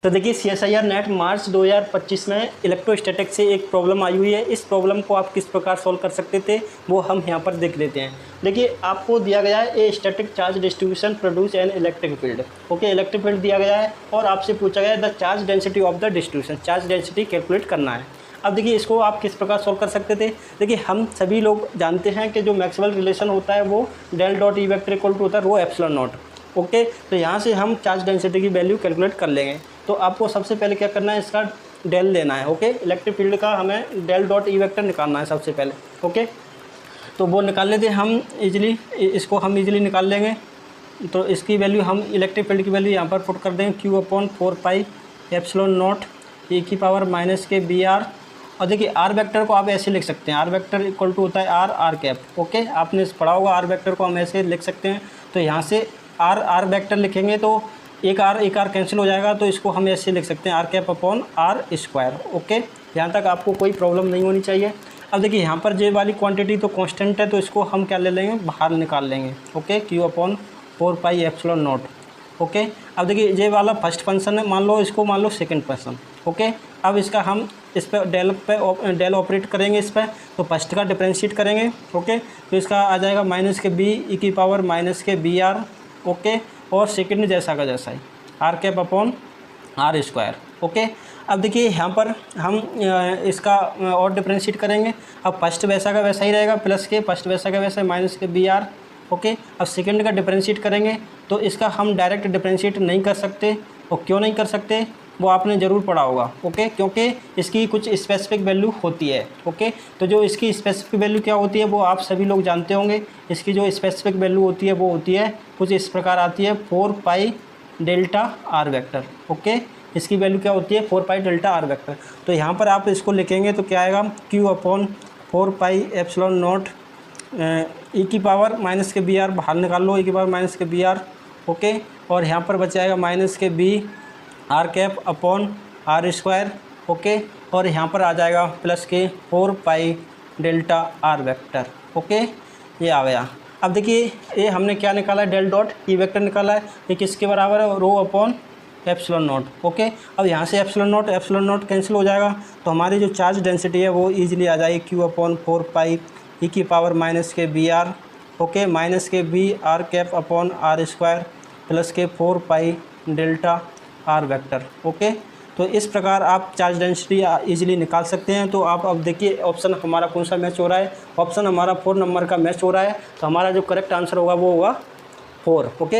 तो देखिए CSIR net मार्च 2025 में इलेक्ट्रोस्टैटिक से एक प्रॉब्लम आई हुई है। इस प्रॉब्लम को आप किस प्रकार सॉल्व कर सकते थे वो हम यहाँ पर देख लेते हैं। देखिए आपको दिया गया है a static charge distribution produce an electric field. Okay, electric field दिया गया है और आपसे पूछा गया है the charge density of the distribution, charge density calculate करना है। अब देखिए इसको आप किस प्रकार सॉल्व कर सकते थे। देखिए हम सभी लोग जानते हैं कि जो मैक्सवेल रिलेशन होता है वो del dot e vector equal to होता है रो एप्सिलॉन नॉट। ओके, तो यहाँ से हम चार्ज डेंसिटी की वैल्यू कैलकुलेट कर लेंगे। तो आपको सबसे पहले क्या करना है, इसका डेल लेना है। ओके, इलेक्ट्रिक फील्ड का हमें डेल डॉट ई वेक्टर निकालना है सबसे पहले। ओके, तो वो निकाल लेते हैं हम इजीली, इसको हम इजीली निकाल लेंगे। तो इसकी वैल्यू हम इलेक्ट्रिक फील्ड की वैल्यू यहाँ पर पुट कर देंगे Q/4 एप्सिलॉन नॉट e की पावर माइनस के बी आर। और देखिए आर वेक्टर को आप ऐसे लिख सकते हैं, आर वेक्टर इक्वल टू होता है आर कैप। ओके, आपने पढ़ा होगा आर वेक्टर को हम ऐसे लिख सकते हैं। तो यहाँ से आर वेक्टर लिखेंगे तो एक आर कैंसिल हो जाएगा, तो इसको हम ऐसे लिख सकते हैं r cap upon are square. Okay, यहाँ तक आपको कोई प्रॉब्लम नहीं होनी चाहिए। अब देखिए यहाँ पर जे वाली क्वांटिटी तो कांस्टेंट है, तो इसको हम क्या ले लेंगे, बाहर निकाल लेंगे। Okay, Q/4 epsilon not. Okay, अब देखिए ये वाला फर्स्ट फंक्शन है, मान लो सेकंड फंक्शन। ओके, अब इसका हम इस पर डेल ऑपरेट करेंगे इस पर, तो फर्स्ट का डिफरेंशिएट करेंगे। ओके, तो इसका आ जाएगा माइनस के बी ई की पावर माइनस के बी आर। ओके, और सेकंड जैसा का जैसा ही R cap upon are square. Okay, अब देखिए यहाँ पर हम इसका और डिफरेंशिएट करेंगे। अब फर्स्ट वैसा का वैसा ही रहेगा, प्लस के फर्स्ट वैसा का वैसा माइनस के बी आर। ओके, अब सेकंड का डिफरेंशिएट करेंगे, तो इसका हम डायरेक्ट डिफरेंशिएट नहीं कर सकते। और क्यों नहीं कर सकते वो आपने ज़रूर पढ़ा होगा। ओके, क्योंकि इसकी कुछ स्पेसिफिक वैल्यू होती है। ओके, तो जो इसकी स्पेसिफिक वैल्यू क्या होती है वो आप सभी लोग जानते होंगे। इसकी जो स्पेसिफिक वैल्यू होती है वो होती है कुछ इस प्रकार आती है 4 pi delta r vector. Okay, इसकी वैल्यू क्या होती है 4 पाई डेल्टा आर वेक्टर। तो यहाँ पर आप इसको लिखेंगे तो क्या आएगा Q/4 pi epsilon naught e की पावर माइनस के बी आर, बाहर निकाल लो, ई की पावर माइनस के बी आर। ओके, और यहाँ पर बच जाएगा माइनस के B r cap upon are square. Okay, और यहाँ पर आ जाएगा plus k 4 pi delta r vector. Okay, ये आ गया। अब देखिए ये हमने क्या निकाला है, डेल डॉट ई वेक्टर निकाला है। ये किसके बराबर है, rho upon epsilon not. Okay, अब यहाँ से एप्सिलॉन नॉट कैंसिल हो जाएगा, तो हमारी जो चार्ज डेंसिटी है वो ईजिली आ जाएगी Q/4 पाई ई की पावर माइनस के बी आर। ओके, माइनस के B r cap upon are square plus k 4 pi delta r vector. Okay, तो इस प्रकार आप चार्ज डेंसिटी इजीली निकाल सकते हैं। तो आप अब देखिए ऑप्शन हमारा कौन सा मैच हो रहा है, ऑप्शन हमारा 4 नंबर का मैच हो रहा है। तो हमारा जो करेक्ट आंसर होगा वो होगा 4। ओके।